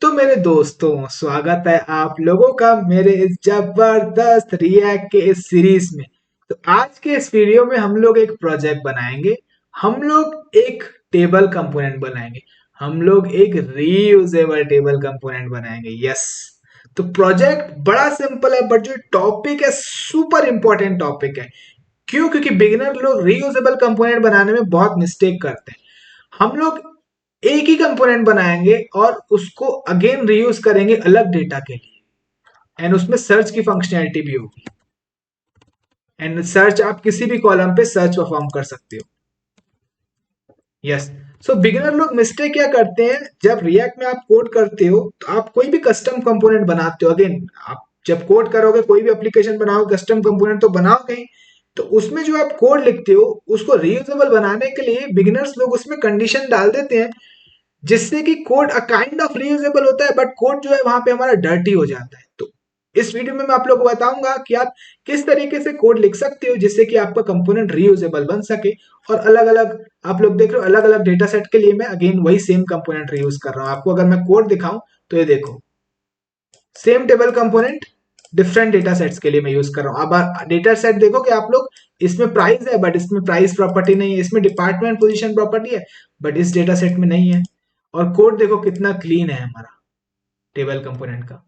तो मेरे दोस्तों, स्वागत है आप लोगों का मेरे इस जबरदस्त रिएक्ट के इस सीरीज में। तो आज के इस वीडियो में हम लोग एक प्रोजेक्ट बनाएंगे। हम लोग एक टेबल कंपोनेंट बनाएंगे। हम लोग एक रीयूजेबल टेबल कंपोनेंट बनाएंगे। यस। तो प्रोजेक्ट बड़ा सिंपल है, बट जो टॉपिक है सुपर इंपॉर्टेंट टॉपिक है। क्यों? क्योंकि बिगिनर लोग रीयूजेबल कंपोनेंट बनाने में बहुत मिस्टेक करते हैं। हम लोग एक ही कंपोनेंट बनाएंगे और उसको अगेन रीयूज करेंगे अलग डेटा के लिए। एंड उसमें सर्च की फंक्शनैलिटी भी होगी। एंड सर्च आप किसी भी कॉलम पे सर्च परफॉर्म कर सकते हो। यस। सो बिगिनर लोग मिस्टेक क्या करते हैं, जब रिएक्ट में आप कोड करते हो तो आप कोई भी कस्टम कंपोनेंट बनाते हो। अगेन आप जब कोड करोगे, कोई भी एप्लीकेशन बनाओगे, कस्टम कंपोनेंट तो बनाओगे ही। तो उसमें जो आप कोड लिखते हो उसको रीयूजेबल बनाने के लिए बिगिनर्स लोग उसमें कंडीशन डाल देते हैं, जिससे कि code a kind of reusable होता है, बट कोड जो है वहां पे हमारा डर्टी हो जाता है। तो इस वीडियो में मैं आप लोगों को बताऊंगा कि आप किस तरीके से कोड लिख सकते हो जिससे कि आपका कंपोनेंट रीयूजेबल बन सके। और अलग अलग आप लोग देख रहे हो, अलग अलग डेटा सेट के लिए मैं अगेन वही सेम कंपोनेंट रीयूज कर रहा हूं। आपको अगर मैं कोड दिखाऊं तो ये देखो, same table component different data sets के लिए मैं यूज कर रहा हूं। अब डेटा सेट देखो कि आप लोग, इसमें प्राइस है बट इसमें प्राइस प्रॉपर्टी नहीं है, इसमें डिपार्टमेंट पोजीशन प्रॉपर्टी है बट इस डेटा सेट में नहीं है। और कोड देखो कितना क्लीन है हमारा टेबल कंपोनेंट का।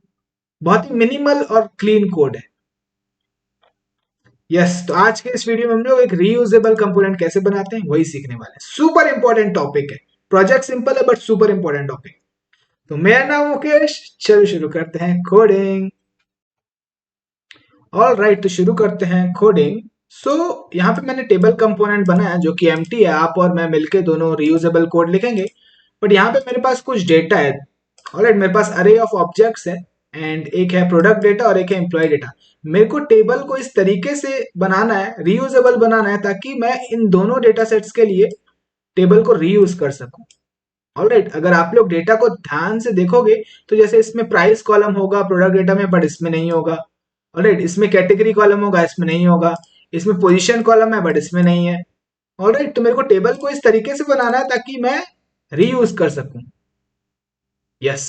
बहुत ही मिनिमल और क्लीन कोड है। यस। तो आज के इस वीडियो में हम लोग एक रीयूजेबल कंपोनेंट कैसे बनाते हैं वही सीखने वाले हैं। सुपर इंपॉर्टेंट टॉपिक है। प्रोजेक्ट सिंपल है बट सुपर इंपॉर्टेंट टॉपिक। तो मेरा नाम मुकेश। चलो शुरू करते हैं कोडिंग। ऑल राइट, तो शुरू करते हैं कोडिंग। सो यहाँ पे मैंने टेबल कंपोनेंट बनाया जो कि एम्प्टी है। आप और मैं मिलके दोनों रीयूजेबल कोड लिखेंगे। बट यहाँ पे मेरे पास कुछ डेटा है। ऑलराइट, मेरे पास अरे ऑफ ऑब्जेक्ट्स है। एंड एक है प्रोडक्ट डेटा और एक है एम्प्लॉय डेटा। मेरे को टेबल को इस तरीके से बनाना है, रीयूजेबल बनाना है, ताकि मैं इन दोनों डेटा सेट्स के लिए टेबल को रीयूज कर सकूं। ऑलराइट, अगर आप लोग डेटा को ध्यान से देखोगे तो जैसे इसमें प्राइस कॉलम होगा प्रोडक्ट डेटा में, बट इसमें नहीं होगा। ऑलराइट, इसमें कैटेगरी कॉलम होगा, इसमें नहीं होगा। इसमें पोजीशन कॉलम है बट इसमें नहीं है। ऑलराइट, तो मेरे को टेबल को इस तरीके से बनाना है ताकि मैं रीयूज कर सकूं। Yes.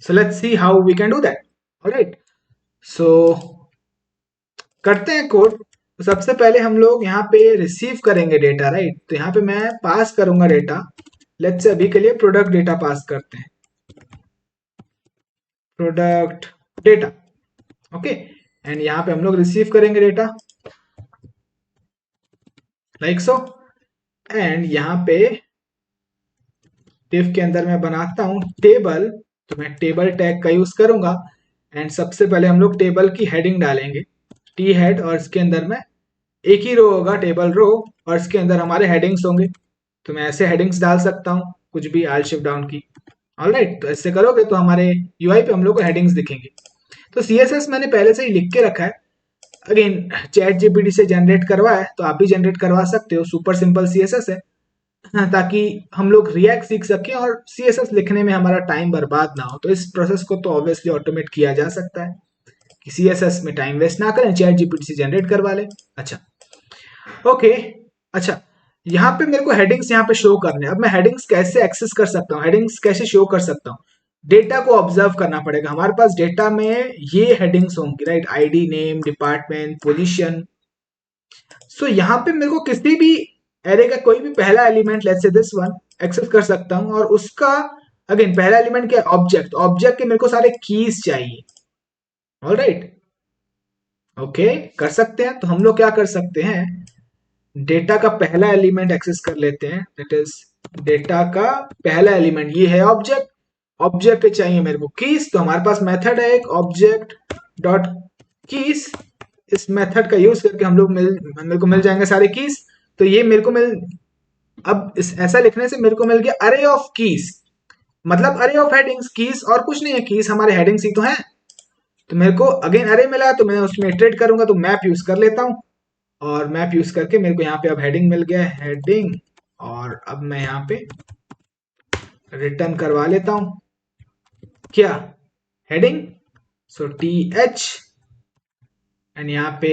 So let's see how we can do that. Alright, so करते हैं कोड। तो सबसे पहले हम लोग यहाँ पे रिसीव करेंगे डेटा। राइट, तो यहाँ पे मैं पास करूंगा डेटा। लेट्स से अभी के लिए प्रोडक्ट डेटा पास करते हैं। Product data. ओके। एंड यहाँ पे हम लोग रिसीव करेंगे डेटा लाइक सो। एंड यहाँ पे डिफ के अंदर मैं बनाता हूँ टेबल। तो मैं टेबल टैग का यूज करूंगा। एंड सबसे पहले हम लोग टेबल की हेडिंग डालेंगे, टी हेड। और इसके अंदर में एक ही रो होगा, टेबल रो। और इसके अंदर हमारे हेडिंग्स होंगे। तो मैं ऐसे हेडिंग्स डाल सकता हूँ, कुछ भी, आल शिफ्ट डाउन की। ऑलराइट, तो ऐसे करोगे तो हमारे यूआई पे हम लोग को हेडिंग्स दिखेंगे। तो सीएसएस मैंने पहले से ही लिख के रखा है। अगेन चैट जीपीटी से जनरेट करवा है, तो आप भी जनरेट करवा सकते हो। सुपर सिंपल सीएसएस है। हाँ, ताकि हम लोग रिएक्ट सीख सकें और सीएसएस लिखने में हमारा टाइम बर्बाद ना हो। तो इस प्रोसेस को तो ऑब्वियसली ऑटोमेट किया जा सकता है कि सीएसएस में टाइम वेस्ट ना करें, चैट जीपीटी से जनरेट करवा ले। अच्छा, ओके। अच्छा, यहाँ पे मेरे को हेडिंग्स यहाँ पे शो करने हैं। अब मैं हेडिंग्स कैसे एक्सेस कर सकता हूँ, हेडिंग्स कैसे शो कर सकता हूँ? डेटा को ऑब्जर्व करना पड़ेगा। हमारे पास डेटा में ये हेडिंग्स होंगी, right, ID, name, department, position. So यहाँ पे मेरे को किसी भी एरे का कोई भी पहला element, let's say this one, access कर सकता हूँ। और उसका अगेन पहला एलिमेंट क्या है? ऑब्जेक्ट। ऑब्जेक्ट के मेरे को सारे कीज चाहिए। ऑलराइट, ओके, कर सकते हैं। तो हम लोग क्या कर सकते हैं, डेटा का पहला एलिमेंट एक्सेस कर लेते हैं। दैट इज डेटा का पहला एलिमेंट ये है ऑब्जेक्ट। ऑब्जेक्ट पे चाहिए मेरे को कीज। तो हमारे पास मेथड है एक, ऑब्जेक्ट डॉट कीज। इस मेथड का यूज करके हम लोग मेरे को मिल जाएंगे सारे कीज। तो ये मेरे को मिल, अब इस ऐसा लिखने से मेरे को मिल गया अरे ऑफ कीज। मतलब अरे ऑफ हेडिंग्स, कीज और कुछ नहीं है, कीज हमारे हेडिंग्स ही तो हैं। तो मेरे को अगेन अरे मिला, तो मैं उसमें इटरेट करूंगा। तो मैप यूज कर लेता हूँ। और मैप यूज करके मेरे को यहाँ पे अब हेडिंग मिल गया है, हेडिंग। और अब मैं यहाँ पे रिटर्न करवा लेता हूँ क्या, heading. So T H. And यहाँ पे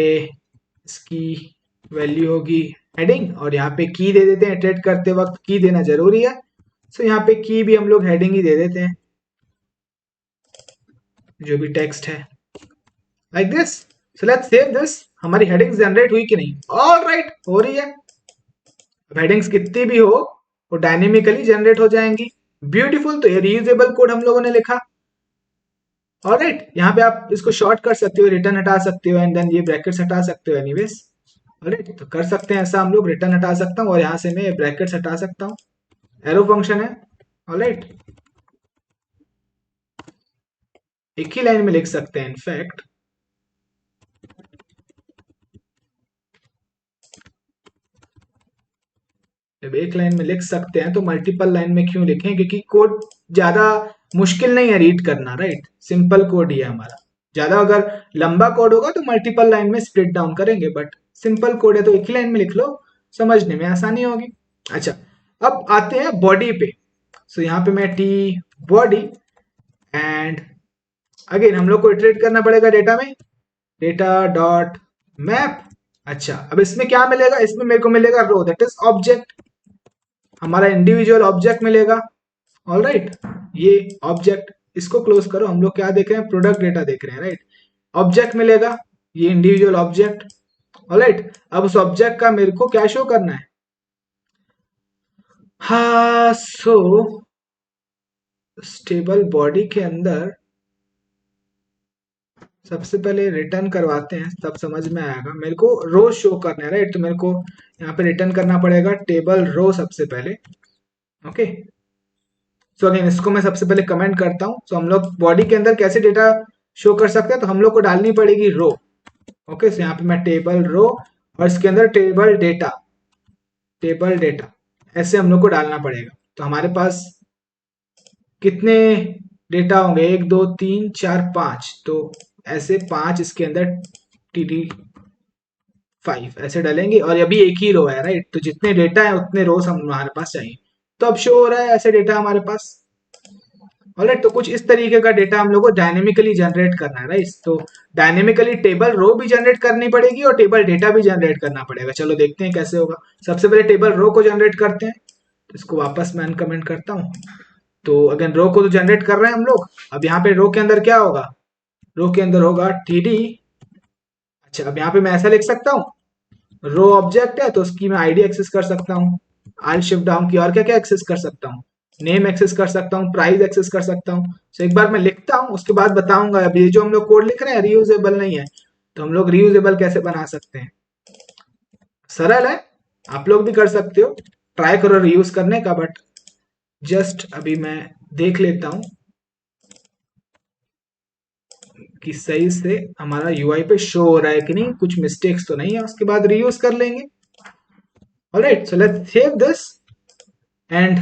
इसकी वैल्यू होगी हेडिंग। और यहाँ पे की दे देते हैं, इटरेट करते वक्त की देना जरूरी है। सो यहाँ पे की भी हम लोग हेडिंग ही दे देते हैं। जो भी टेक्स्ट है, like this. So let's save this. हमारी हेडिंग्स जनरेट हुई कि नहीं? ऑल राइट, हो रही है। अब हेडिंग्स कितनी भी हो वो डायनेमिकली जनरेट हो जाएंगी। ब्यूटीफुल। तो ये रीयूजेबल कोड हम लोगों ने लिखा। ऑलराइट, यहाँ पे आप इसको शॉर्ट कर सकते हो, रिटर्न हटा सकते हो, एंड देन ये ब्रैकेट्स हटा सकते हो एनीवेज। ऑलराइट, तो कर सकते हैं ऐसा हम लोग। रिटर्न हटा सकता हूँ और यहाँ से मैं ब्रैकेट्स हटा सकता हूँ। एरो फंक्शन है। ऑलराइट, एक ही लाइन में लिख सकते हैं इनफैक्ट। जब एक लाइन में लिख सकते हैं तो मल्टीपल लाइन में क्यों लिखें? क्योंकि कोड ज्यादा मुश्किल नहीं है रीड करना, राइट? सिंपल कोड ही है हमारा। ज्यादा अगर लंबा कोड होगा तो मल्टीपल लाइन में स्प्लिट डाउन करेंगे, बट सिंपल कोड है तो एक ही लाइन में लिख लो, समझने में आसानी होगी। अच्छा, अब आते हैं बॉडी पे। सो यहाँ पे मैं टी बॉडी, एंड अगेन हम लोग को इटरेट करना पड़ेगा डेटा में। Data dot map. अच्छा, अब इसमें क्या मिलेगा? इसमें मेरे को मिलेगा रो, दैट इज ऑब्जेक्ट। हमारा इंडिविजुअल ऑब्जेक्ट मिलेगा। ऑल राइट, ये ऑब्जेक्ट, इसको क्लोज करो। हम लोग क्या देख रहे हैं? प्रोडक्ट डेटा देख रहे हैं, राइट? ऑब्जेक्ट मिलेगा, ये इंडिविजुअल ऑब्जेक्ट। ऑल राइट, अब उस ऑब्जेक्ट का मेरे को क्या शो करना है? हाँ, सो स्टेबल बॉडी के अंदर सबसे पहले रिटर्न करवाते हैं, तब समझ में आएगा। मेरे को रो शो करना है, राइट? तो मेरे को यहाँ पे रिटर्न करना पड़ेगा टेबल रो सबसे पहले। ओके, सो अगेन इसको मैं सबसे पहले कमेंट करता हूँ। सो हम लोग बॉडी के अंदर कैसे डेटा शो कर सकते हैं? तो हम लोग को डालनी पड़ेगी रो। ओके, सो यहाँ पे मैं टेबल रो और इसके अंदर टेबल डेटा, टेबल डेटा ऐसे हम लोग को डालना पड़ेगा। तो हमारे पास कितने डेटा होंगे? 1 2 3 4 5। तो ऐसे 5 इसके अंदर TD5 ऐसे डालेंगे, और अभी एक ही रो है, राइट? तो जितने डेटा है उतने रोज हम हमारे पास चाहिए। तो अब शो हो रहा है ऐसे डेटा हमारे पास। ऑलराइट, तो कुछ इस तरीके का डेटा हम लोग को डायनेमिकली जनरेट करना है, राइट? तो डायनेमिकली टेबल रो भी जनरेट करनी पड़ेगी और टेबल डेटा भी जनरेट करना पड़ेगा। चलो देखते हैं कैसे होगा। सबसे पहले टेबल रो को जनरेट करते हैं। तो इसको वापस मैं अनकमेंट करता हूँ। तो अगेन रो को तो जनरेट कर रहे हैं हम लोग। अब यहाँ पे रो के अंदर क्या होगा? रो के अंदर होगा TD। अच्छा, अब यहाँ पे मैं ऐसा लिख सकता हूँ, रो ऑब्जेक्ट है तो उसकी मैं आईडी एक्सेस कर सकता हूँ। आई शिफ्ट डाउन की और क्या क्या एक्सेस कर सकता हूँ? नेम एक्सेस कर सकता हूँ, प्राइस एक्सेस कर सकता हूँ। तो एक बार मैं लिखता हूँ, उसके बाद बताऊंगा। अब ये जो हम लोग कोड लिख रहे हैं रीयूजेबल नहीं है, तो हम लोग रीयूजेबल कैसे बना सकते हैं? सरल है, आप लोग भी कर सकते हो। ट्राई करो रीयूज करने का, बट जस्ट अभी मैं देख लेता हूँ कि सही से हमारा यूआई पे शो हो रहा है कि नहीं, कुछ मिस्टेक्स तो नहीं है। उसके बाद रीयूज कर लेंगे। Alright, so let's save this, and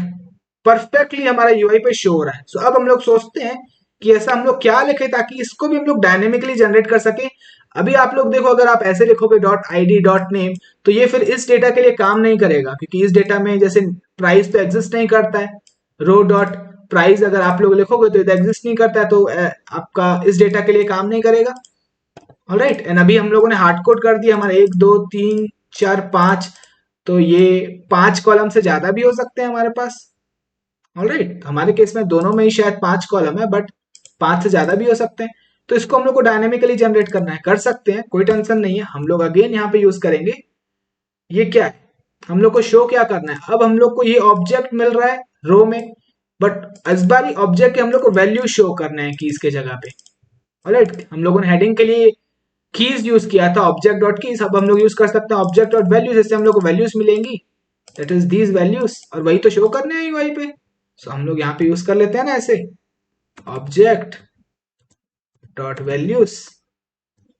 perfectly हमारा यूआई पे शो हो रहा है। सो अब हम लोग सोचते हैं कि ऐसा हम लोग क्या लिखे ताकि इसको भी हम लोग डायनेमिकली जनरेट कर सके। अभी आप लोग देखो, अगर आप ऐसे लिखोगे डॉट आईडी डॉट नेम, तो ये फिर इस डेटा के लिए काम नहीं करेगा, क्योंकि इस डेटा में जैसे प्राइस तो एग्जिस्ट नहीं करता है। रो डॉट प्राइस अगर आप लोग लिखोगे तो ये एग्जिस्ट नहीं करता है, तो आपका इस डेटा के लिए काम नहीं करेगा। ऑलराइट, एंड अभी हम लोगों ने हार्ड कोड कर दिया हमारे 1 2 3 4 5। तो ये 5 कॉलम से ज्यादा भी हो सकते हैं हमारे पास। ऑलराइट, हमारे केस में दोनों में ही शायद 5 कॉलम है, बट 5 से ज्यादा भी हो सकते हैं। तो इसको हम लोग को डायनेमिकली जनरेट करना है, कर सकते हैं, कोई टेंशन नहीं है। हम लोग अगेन यहाँ पे यूज करेंगे। ये क्या है? हम लोग को शो क्या करना है? अब हम लोग को ये ऑब्जेक्ट मिल रहा है रो में, बट इस बार ही ऑब्जेक्ट के हम लोग को वैल्यू शो करना है कीज के जगह पे। ऑलराइट, हम लोगों ने हेडिंग के लिए कीज यूज किया था, ऑब्जेक्ट डॉट कीज। अब हम लोग यूज कर सकते हैं ऑब्जेक्ट डॉट वैल्यूज, जिससे हम लोग को वैल्यूज मिलेंगी, दैट इज दीज वैल्यूज, और वही तो शो करने हैं वहीं पे। सो हम लोग यहाँ पे यूज कर लेते हैं ना ऐसे, ऑब्जेक्ट डॉट वैल्यूज,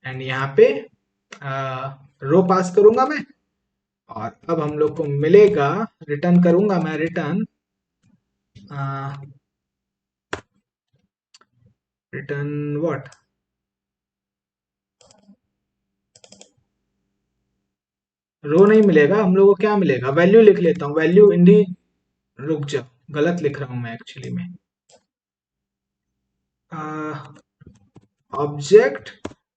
एंड यहाँ पे रो पास करूंगा मैं। और अब हम लोग को मिलेगा, रिटर्न करूंगा मैं, रिटर्न रिटर्न व्हाट? रो नहीं मिलेगा, हम लोग को क्या मिलेगा? वैल्यू लिख लेता हूँ, वैल्यू इंडी, रुक जाओ, गलत लिख रहा हूँ मैं एक्चुअली में। ऑब्जेक्ट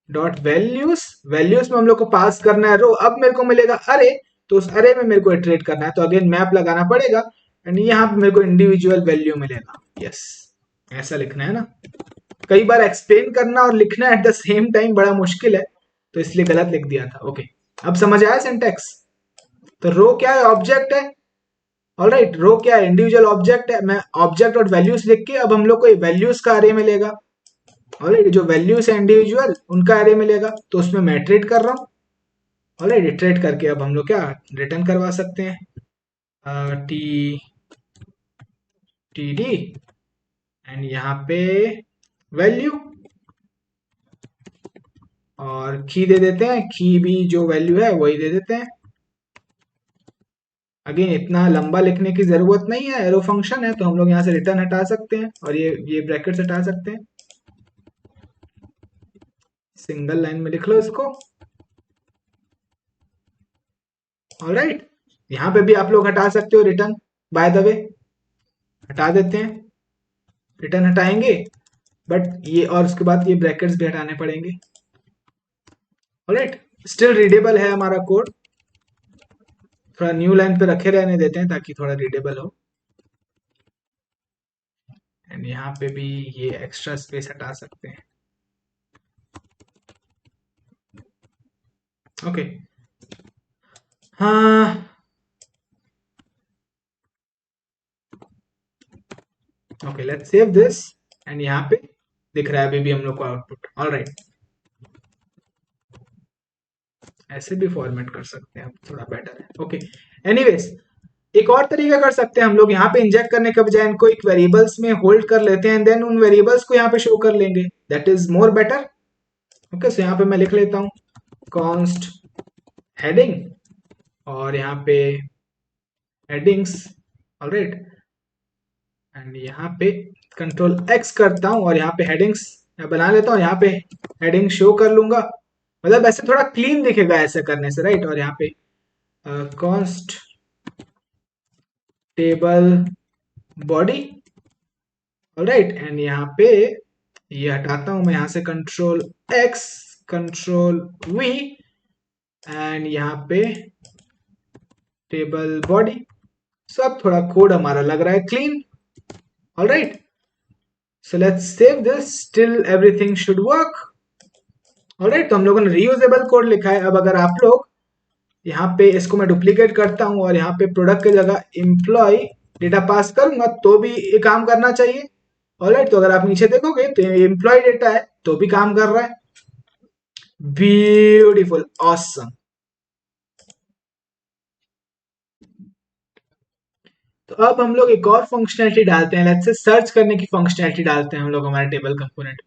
डॉट वैल्यूज, वैल्यूज में हम लोग को पास करना है रो। अब मेरे को मिलेगा अरे, तो उस अरे में मेरे को इटरेट करना है, तो अगेन मैप लगाना पड़ेगा, एंड यहाँ पे मेरे को इंडिविजुअल वैल्यू मिलेगा। यस, ऐसा लिखना है ना। कई बार एक्सप्लेन करना और लिखना एट द सेम टाइम बड़ा मुश्किल है, तो इसलिए गलत लिख दिया था। ओके, अब समझ आया सिंटेक्स। तो रो क्या है? ऑब्जेक्ट है। ऑलराइट, रो क्या है? इंडिविजुअल ऑब्जेक्ट है। मैं ऑब्जेक्ट और वैल्यूज लिख के अब हम लोग को वैल्यूज का अरे मिलेगा। ऑलराइट, जो वैल्यूज है इंडिविजुअल उनका अरे मिलेगा, तो उसमें मैं इटरेट कर रहा हूँ। ऑलराइट, इटरेट करके अब हम लोग क्या रिटर्न करवा सकते हैं, टी टी डी एंड यहाँ पे वैल्यू और की दे देते हैं, की भी जो वैल्यू है वही दे देते हैं। अगेन इतना लंबा लिखने की जरूरत नहीं है, एरो फंक्शन है तो हम लोग यहाँ से रिटर्न हटा सकते हैं और ये ब्रैकेट हटा सकते हैं। सिंगल लाइन में लिख लो इसको। ऑलराइट, यहाँ पे भी आप लोग हटा सकते हो रिटर्न, बाय द वे हटा देते हैं, रिटर्न हटाएंगे, बट ये और उसके बाद ये ब्रैकेट्स भी हटाने पड़ेंगे। ऑलराइट, स्टिल रीडेबल है हमारा कोड, थोड़ा न्यू लाइन पे रखे रहने देते हैं ताकि थोड़ा रीडेबल हो। एंड यहाँ पे भी ये एक्स्ट्रा स्पेस हटा सकते हैं। ओके, हाँ okay, let's save this. And यहाँ पे दिख रहा है अभी भी हम लोग को आउटपुट। ऑलराइट, ऐसे भी फॉर्मेट कर सकते हैं, अब थोड़ा बेटर है। ओके, एनीवेज एक और तरीका कर सकते हैं हम लोग, यहाँ पे इंजेक्ट करने के बजाय इनको एक वेरिएबल्स में होल्ड कर लेते हैं, देन उन वेरिएबल्स को यहाँ पे शो कर लेंगे, that is more better. Okay, so यहाँ पे मैं लिख लेता हूँ कॉन्स्ट हेडिंग और यहाँ पे हेडिंग्स। ऑलराइट, एंड यहाँ पे कंट्रोल एक्स करता हूँ और यहाँ पे हेडिंग्स बना लेता हूँ, यहाँ पे हेडिंग शो कर लूंगा, मतलब ऐसे थोड़ा क्लीन दिखेगा ऐसे करने से, राइट। और यहाँ पे const table body. Alright, and यहाँ पे ये हटाता हूं मैं यहाँ से, control x control we and यहाँ पे टेबल बॉडी। सब थोड़ा कोड हमारा लग रहा है clean. Alright, so let's save this, still everything should work. Alright, तो हम लोगों ने रीयूजेबल कोड लिखा है। अब अगर आप लोग यहाँ पे इसको मैं डुप्लीकेट करता हूँ और यहाँ पे प्रोडक्ट की जगह एम्प्लॉय डेटा पास करूंगा तो भी ये काम करना चाहिए। ऑलराइट, तो अगर आप नीचे देखोगे तो एम्प्लॉय डेटा है तो भी काम कर रहा है। Beautiful, awesome. तो अब हम लोग एक और फंक्शनैलिटी डालते हैं, लेट्स से सर्च करने की फंक्शनैलिटी डालते हैं हम लोग हमारे टेबल कंपोनेंट।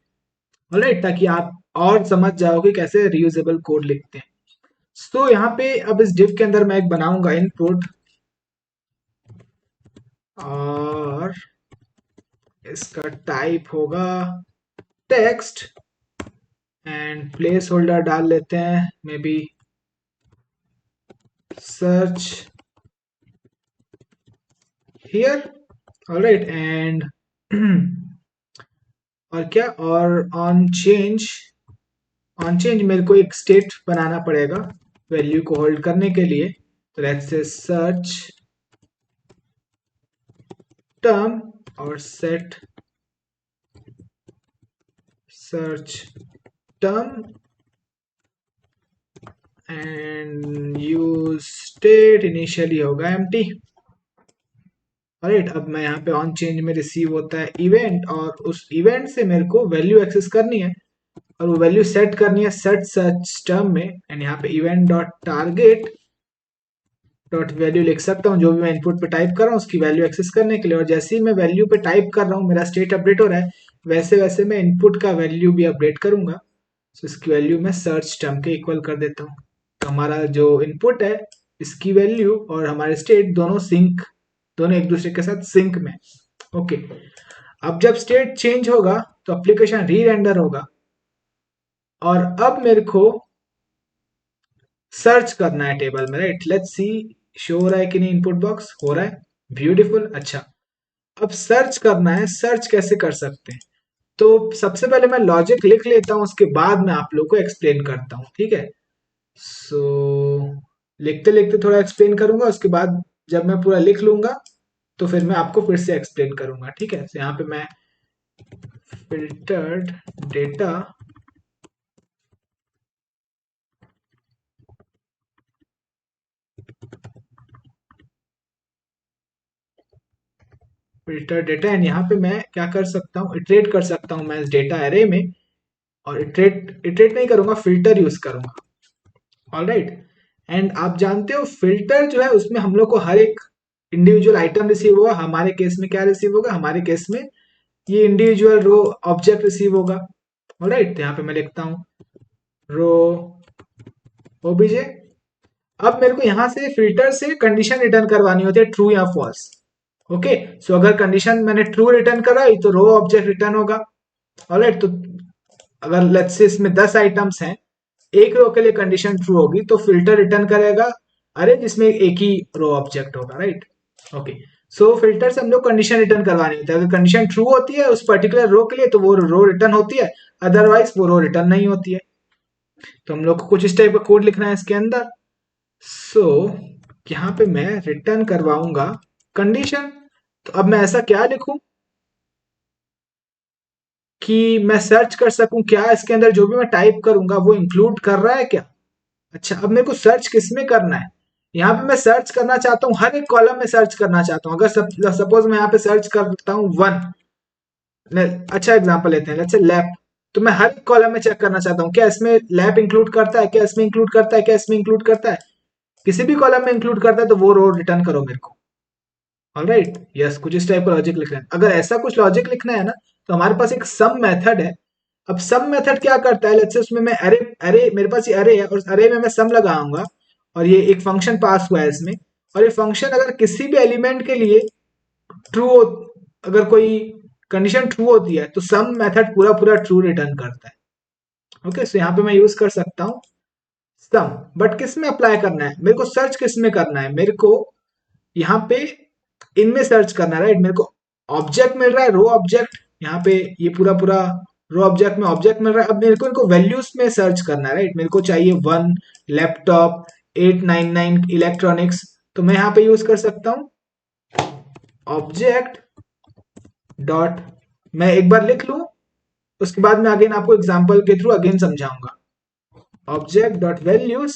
ऑलराइट, ताकि आप और समझ जाओ कि कैसे रीयूजेबल कोड लिखते हैं। तो यहाँ पे अब इस डिव के अंदर मैं एक बनाऊंगा इनपुट और इसका टाइप होगा टेक्स्ट एंड प्लेस होल्डर डाल लेते हैं may be search here. Alright, and और क्या, और ऑन चेंज मेरे को एक स्टेट बनाना पड़ेगा वैल्यू को होल्ड करने के लिए। तो लेट्स से सर्च टर्म और set search term and use state initially होगा एम्प्टी। राइट, अब मैं यहाँ पे ऑन चेंज में रिसीव होता है इवेंट और उस इवेंट से मेरे को वैल्यू एक्सेस करनी है और वो वैल्यू सेट करनी है सेट सर्च टर्म में। एंड यहाँ पे event dot target dot value लिख सकता हूँ, जो भी मैं इनपुट पे टाइप कर रहा हूँ उसकी वैल्यू एक्सेस करने के लिए। और जैसे ही मैं वैल्यू पे टाइप कर रहा हूँ मेरा स्टेट अपडेट हो रहा है, वैसे वैसे मैं इनपुट का वैल्यू भी अपडेट करूंगा। तो इसकी वैल्यू मैं सर्च टर्म के इक्वल कर देता हूँ। तो हमारा जो इनपुट है इसकी वैल्यू और हमारे स्टेट दोनों एक दूसरे के साथ सिंक में। ओके, अब जब स्टेट चेंज होगा तो एप्लीकेशन री रेंडर होगा और अब मेरे को सर्च करना है टेबल में, राइट। लेट्स सी शो हो रहा है कि नहीं, इनपुट बॉक्स हो रहा है, ब्यूटीफुल। अच्छा, अब सर्च करना है, सर्च कैसे कर सकते हैं? तो सबसे पहले मैं लॉजिक लिख लेता हूं, उसके बाद मैं आप लोग को एक्सप्लेन करता हूं, ठीक है। सो लिखते लिखते थोड़ा एक्सप्लेन करूंगा, उसके बाद जब मैं पूरा लिख लूंगा तो फिर मैं आपको फिर से एक्सप्लेन करूंगा, ठीक है। तो यहाँ पे मैं filtered data filter data and यहाँ पे मैं क्या कर सकता हूँ, इटरेट कर सकता हूँ मैं इस डेटा एरे में, और इटरेट इटरेट नहीं करूंगा, फिल्टर यूज करूंगा। ऑलराइट, एंड आप जानते हो फिल्टर जो है उसमें हम लोग को हर एक इंडिविजुअल आइटम रिसीव होगा। हमारे केस में क्या रिसीव होगा, हमारे केस में ये इंडिविजुअल रो ऑब्जेक्ट रिसीव होगा। ऑलराइट, तो यहाँ पे मैं लिखता हूँ रो ओबीजे। अब मेरे को यहाँ से फिल्टर से कंडीशन रिटर्न करवानी होती है, ट्रू या फॉल्स। ओके, सो अगर कंडीशन मैंने ट्रू रिटर्न कराई तो रो ऑब्जेक्ट रिटर्न होगा। ऑलराइट, तो अगर लेट्स से इसमें 10 आइटम्स हैं, एक रो के लिए कंडीशन ट्रू होगी तो फिल्टर रिटर्न करेगा अरे जिसमें एक ही रो ऑब्जेक्ट होगा। राइट, ओके, सो फिल्टर से हम लोग कंडीशन रिटर्न करवानी होती है। अगर कंडीशन ट्रू होती है उस पर्टिकुलर रो के लिए तो वो रो रिटर्न होती है, अदरवाइज वो रो रिटर्न नहीं होती है। तो हम लोग को कुछ इस टाइप का कोड लिखना है इसके अंदर। सो यहाँ पे मैं रिटर्न करवाऊंगा कंडीशन। तो अब मैं ऐसा क्या लिखूं कि मैं सर्च कर सकूं क्या इसके अंदर जो भी मैं टाइप करूंगा वो इंक्लूड कर रहा है क्या। अच्छा, अब मेरे को सर्च किस में करना है, यहाँ पे मैं सर्च करना चाहता हूँ हर एक कॉलम में सर्च करना चाहता हूँ। अगर सपोज मैं यहाँ पे सर्च करता हूँ वन, अच्छा एग्जांपल लेते हैं, लेट्स से लैप। तो मैं हर कॉलम में चेक करना चाहता हूँ क्या इसमें लैप इंक्लूड करता है, क्या इसमें इंक्लूड करता है, क्या इसमें इंक्लूड करता है। किसी भी कॉलम में इंक्लूड करता है तो वो रो रिटर्न करो मेरे को। ऑलराइट, यस, कुछ इस टाइप का लॉजिक लिखना है। अगर ऐसा कुछ लॉजिक लिखना है ना तो हमारे पास एक सम मेथड है। अब सम मेथड क्या करता है, लेट्स से उसमें मैं अरे अरे मेरे पास ये अरे है और अरे में मैं सम लगाऊंगा, और ये एक फंक्शन पास हुआ है इसमें, और ये फंक्शन अगर किसी भी एलिमेंट के लिए ट्रू, अगर कोई कंडीशन ट्रू होती है तो सम मेथड पूरा पूरा ट्रू रिटर्न करता है। ओके, सो यहाँ पे मैं यूज कर सकता हूँ सम, बट किस में अप्लाई करना है मेरे को, सर्च किस में करना है मेरे को, यहाँ पे इनमें सर्च करना है। राइट, मेरे को ऑब्जेक्ट मिल रहा है, रो ऑब्जेक्ट, यहाँ पे ये पूरा पूरा रो ऑब्जेक्ट में ऑब्जेक्ट मिल रहा है। अब मेरे को इनको वैल्यूज में सर्च करना है। राइट, मेरे को चाहिए वन लैपटॉप, 899 इलेक्ट्रॉनिक्स। तो मैं यहाँ पे यूज कर सकता हूँ ऑब्जेक्ट डॉट, मैं एक बार लिख लूं उसके बाद मैं अगेन आपको एग्जांपल के थ्रू अगेन समझाऊंगा। ऑब्जेक्ट डॉट वैल्यूज,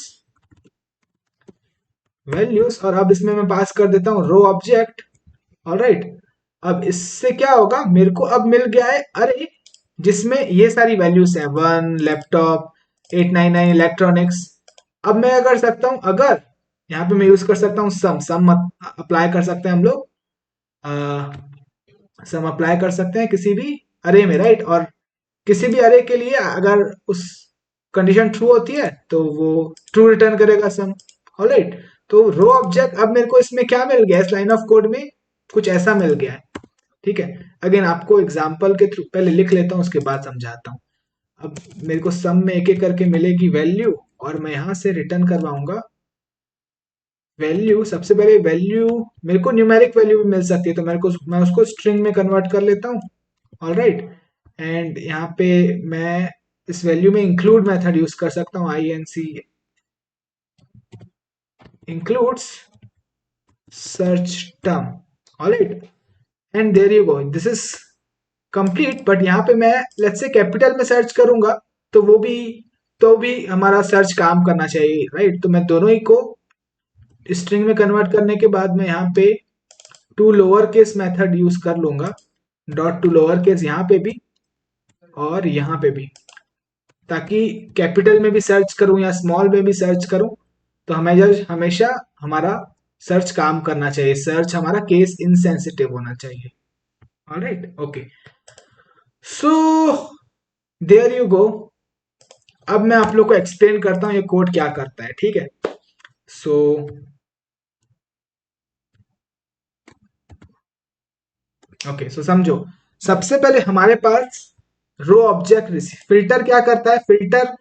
वैल्यूज, और अब इसमें मैं पास कर देता हूँ रो ऑब्जेक्ट। ऑलराइट, अब इससे क्या होगा, मेरे को अब मिल गया है अरे जिसमें ये सारी वैल्यूज हैं, वन लैपटॉप, 899 इलेक्ट्रॉनिक्स। अब मैं कर सकता हूं, अगर यहाँ पे मैं यूज कर सकता हूँ सम, सम अप्लाई कर सकते हैं हम लोग, सम अप्लाई कर सकते हैं किसी भी अरे में। राइट, और किसी भी अरे के लिए अगर उस कंडीशन ट्रू होती है तो वो ट्रू रिटर्न करेगा सम। ऑलराइट, तो रो ऑब्जेक्ट अब मेरे को इसमें क्या मिल गया, इस लाइन ऑफ कोड में कुछ ऐसा मिल गया है। ठीक है, अगेन आपको एग्जाम्पल के थ्रू पहले लिख लेता हूँ उसके बाद समझाता हूँ। अब मेरे को सम में एक एक करके मिलेगी वैल्यू, और मैं यहां से रिटर्न करवाऊंगा वैल्यू। सबसे पहले वैल्यू मेरे को न्यूमेरिक वैल्यू भी मिल सकती है, तो मेरे को मैं उसको स्ट्रिंग में कन्वर्ट कर लेता हूँ। ऑलराइट, एंड यहाँ पे मैं इस वैल्यू में इंक्लूड मेथड यूज कर सकता हूँ, I N C includes search term. Alright, and there you go, this is complete. But यहाँ पे मैं लेट्स से कैपिटल में सर्च करूंगा तो वो भी, तो भी हमारा सर्च काम करना चाहिए। राइट, तो मैं दोनों ही को स्ट्रिंग में कन्वर्ट करने के बाद मैं यहाँ पे to lower case method use कर लूंगा, डॉट टू लोअर केस यहाँ पे भी और यहाँ पे भी, ताकि कैपिटल में भी सर्च करूं या स्मॉल में भी सर्च करूं तो हमें हमेशा हमारा सर्च काम करना चाहिए, सर्च हमारा केस इनसेंसिटिव होना चाहिए। Alright, okay, so there you go. अब मैं आप लोग को एक्सप्लेन करता हूँ ये कोड क्या करता है। ठीक है, सो ओके, सो समझो। सबसे पहले हमारे पास रो ऑब्जेक्ट फिल्टर क्या करता है, फिल्टर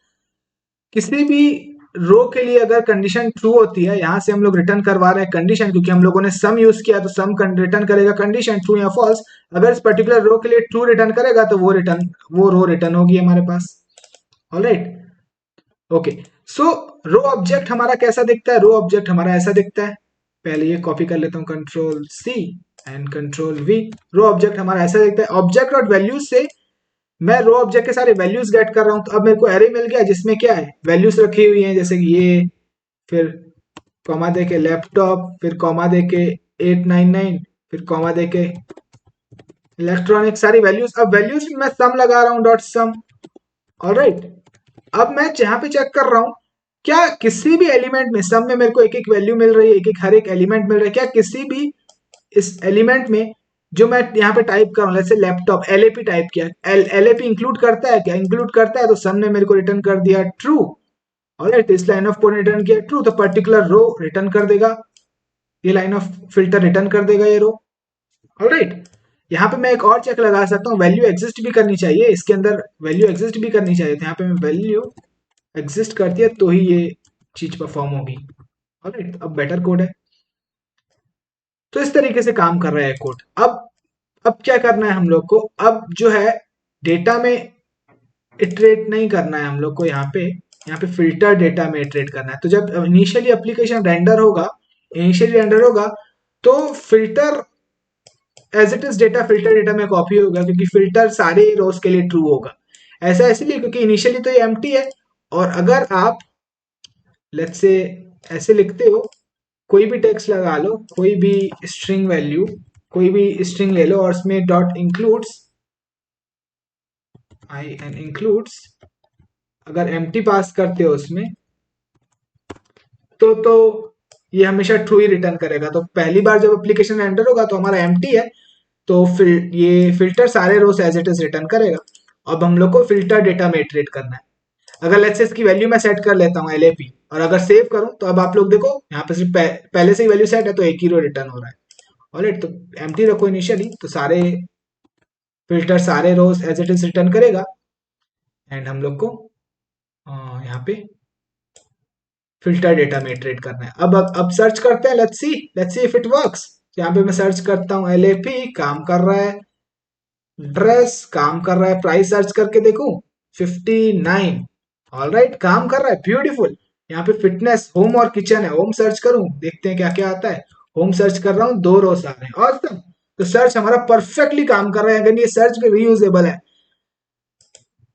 किसी भी रो के लिए अगर कंडीशन ट्रू होती है, यहां से हम लोग रिटर्न करवा रहे हैं कंडीशन क्योंकि हम लोगों ने सम यूज किया, तो सम रिटर्न करेगा कंडीशन ट्रू या फॉल्स। अगर इस पर्टिकुलर रो के लिए ट्रू रिटर्न करेगा तो वो रो रिटर्न होगी हमारे पास। ऑलराइट, ओके, सो रो ऑब्जेक्ट हमारा कैसा दिखता है, रो ऑब्जेक्ट हमारा ऐसा दिखता है। पहले ये कॉपी कर लेता हूँ, control C, and control V. Row object हमारा ऐसा दिखता है। ऑब्जेक्ट और वैल्यूज से मैं रो ऑब्जेक्ट के सारे वैल्यूज गेट कर रहा हूं, तो अब मेरे को एरे मिल गया जिसमें क्या है, वैल्यूज रखी हुई हैं, जैसे कि ये, फिर कॉमा दे के लैपटॉप, फिर कॉमा दे के 899, फिर कॉमा दे के इलेक्ट्रॉनिक, सारी वैल्यूज। अब वैल्यूज में मैं सम लगा रहा हूँ, डॉट सम। ऑलराइट, अब मैं यहाँ पे चेक कर रहा हूँ क्या किसी भी एलिमेंट में सम में मेरे को एक एक वैल्यू मिल रही है, एक एक हर एक एलिमेंट मिल रहा है क्या किसी भी इस एलिमेंट में जो मैं यहाँ पे टाइप कर रहा हूँ, जैसे लैपटॉप एलएपी टाइप किया, एलएपी इंक्लूड करता है क्या, इंक्लूड करता है, तो सम ने मेरे को रिटर्न कर दिया ट्रू। ऑलराइट, इस लाइन ऑफ कोड रिटर्न किया ट्रू, तो पर्टिकुलर रो रिटर्न कर देगा, ये लाइन ऑफ फिल्टर रिटर्न कर देगा ये रो। ऑलराइट, यहाँ पे मैं एक और चेक लगा सकता हूँ, वैल्यू एग्जिस्ट भी करनी चाहिए इसके अंदर, वैल्यू एग्जिस्ट भी करनी चाहिए, तो यहाँ पे मैं वैल्यू एग्जिस्ट करती है तो ही ये चीज परफॉर्म होगी। ऑलराइट, अब बेटर कोड है। तो इस तरीके से काम कर रहा है कोड। अब क्या करना है हम लोग को, अब जो है डेटा में इटरेट नहीं करना है हम लोग को, यहाँ पे फिल्टर डेटा में इटरेट करना है। तो जब इनिशियली एप्लीकेशन रेंडर होगा, इनिशियली रेंडर होगा, तो filter as it is data filter data में कॉपी होगा, क्योंकि फिल्टर सारे रोज के लिए ट्रू होगा। ऐसा इसलिए क्योंकि इनिशियली तो ये एम्प्टी है, और अगर आप लेट्स से ऐसे लिखते हो, कोई भी टेक्स्ट लगा लो, कोई भी स्ट्रिंग वैल्यू, कोई भी स्ट्रिंग ले लो और उसमें dot includes, I N includes, अगर एम्प्टी पास करते हो उसमें, तो ये हमेशा ट्रू ही रिटर्न करेगा। तो पहली बार जब एप्लीकेशन रेंडर होगा तो हमारा एम्प्टी है, तो फिर ये फिल्टर सारे रोज एज इट इज रिटर्न करेगा। अब हम लोग को फिल्टर डेटा में इटरेट करना है। अगर लेट्स से इसकी वैल्यू मैं सेट कर लेता हूँ एलएपी, और अगर सेव करूं तो अब आप लोग देखो यहाँ पे सिर्फ पहले से ही वैल्यू सेट है, तो एक ही रो रिटर्न हो रहा है। ऑलराइट, तो एम्प्टी रखो इनिशियली, तो सारे फिल्टर सारे रोज एज इट इज रिटर्न करेगा। एंड हम लोग को यहाँ पे फिल्टर डेटा में इटरेट करना है। अब सर्च करते हैं, let's see if it works. यहाँ पे मैं सर्च करता हूँ, एलएपी काम कर रहा है, ड्रेस काम कर रहा है, प्राइस सर्च करके देखूं 59। ऑलराइट, काम कर रहा है, ब्यूटीफुल। यहाँ पे फिटनेस, होम और किचन है, होम सर्च करूं, देखते हैं क्या क्या आता है। होम सर्च कर रहा हूँ, 2 रोज आ रहे हैं, ऑसम। तो सर्च हमारा परफेक्टली काम कर रहा है, अगर ये सर्च भी रीयूजेबल है।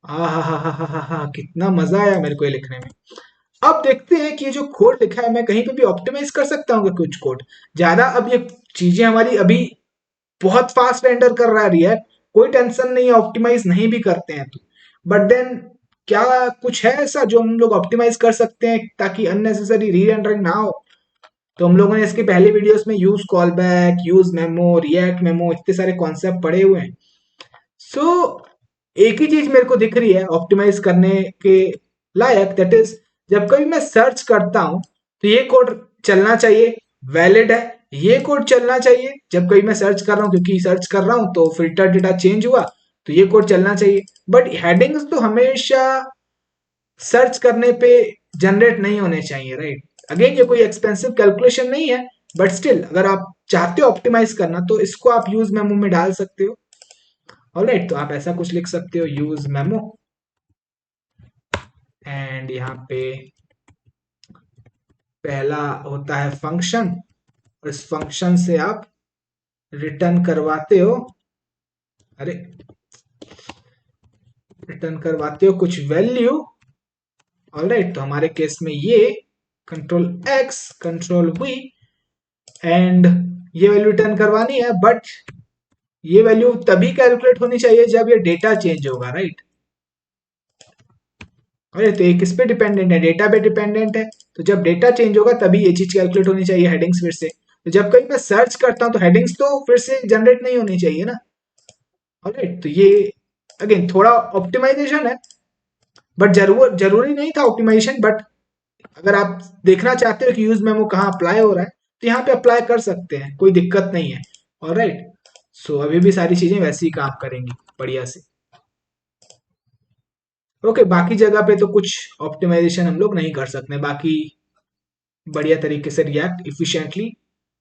हा, कितना मजा आया मेरे को ये लिखने में। अब देखते हैं कि ये जो कोड लिखा है मैं कहीं पे भी ऑप्टिमाइज कर सकता हूँ कुछ कोड ज्यादा। अब ये चीजें हमारी अभी बहुत फास्ट रेंडर कर रहा है रिएक्ट, कोई टेंशन नहीं है, ऑप्टिमाइज नहीं भी करते हैं तो। बट देन क्या कुछ है ऐसा जो हम लोग ऑप्टिमाइज कर सकते हैं ताकि अननेसेसरी री रेंडरिंग ना हो? तो हम लोगों ने इसके पहले वीडियोस में use call back, use memo, react memo, इतने सारे कॉन्सेप्ट पढ़े हुए हैं। सो एक ही चीज मेरे को दिख रही है ऑप्टिमाइज करने के लायक, दैट इज जब कभी मैं सर्च करता हूं तो ये कोड चलना चाहिए, वैलिड है, ये कोड चलना चाहिए। जब कभी मैं सर्च कर रहा हूँ, क्योंकि सर्च कर रहा हूँ तो फिल्टर डेटा चेंज हुआ, तो ये कोड चलना चाहिए। बट हेडिंग्स तो हमेशा सर्च करने पे जनरेट नहीं होने चाहिए, राइट? अगेन ये कोई एक्सपेंसिव कैलकुलेशन नहीं है, बट स्टिल अगर आप चाहते हो ऑप्टिमाइज करना तो इसको आप यूज मेमो में डाल सकते हो। ऑलराइट, तो आप ऐसा कुछ लिख सकते हो, यूज मेमो, एंड यहाँ पे पहला होता है फंक्शन, और इस फंक्शन से आप रिटर्न करवाते हो, अरे रिटर्न करवाते हो कुछ वैल्यू। ऑलराइट, तो हमारे केस में ये control x control we, and ये वैल्यू रिटर्न करवानी है, बट ये वैल्यू तभी कैलकुलेट होनी चाहिए जब ये डेटा चेंज होगा, राइट? अरे तो ये किस पे डिपेंडेंट है, डेटा पे डिपेंडेंट है। तो जब डेटा चेंज होगा तभी ये चीज कैलकुलेट होनी चाहिए, हेडिंग्स फिर से। तो जब कहीं मैं सर्च करता हूँ तो हेडिंग्स तो फिर से जनरेट नहीं होनी चाहिए ना। ऑलराइट, तो ये अगेन थोड़ा ऑप्टिमाइजेशन है, बट जरूरी नहीं था ऑप्टिमाइजेशन। बट अगर आप देखना चाहते हो कि यूज मेमो कहाँ अप्लाई हो रहा है, तो यहाँ पे अप्लाई कर सकते हैं, कोई दिक्कत नहीं है। ऑलराइट, सो अभी भी सारी चीजें वैसे ही काम करेंगी बढ़िया से। ओके, बाकी जगह पे तो कुछ ऑप्टिमाइजेशन हम लोग नहीं कर सकते, बाकी बढ़िया तरीके से रिएक्ट इफिशिएंटली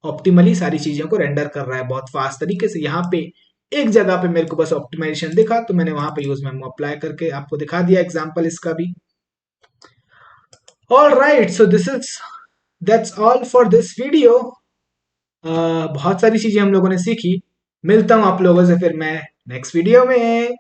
ऑप्टिमली सारी चीजों को रेंडर कर रहा है बहुत फास्ट तरीके से। यहाँ पे एक जगह पे मेरे को बस ऑप्टिमाइजेशन दिखा, तो मैंने वहां पे यूज मेमो अप्लाई करके आपको दिखा दिया एग्जांपल इसका भी। All right, so this is that's all for this video. बहुत सारी चीजें हम लोगों ने सीखी। मिलता हूँ आप लोगों से फिर मैं नेक्स्ट वीडियो में।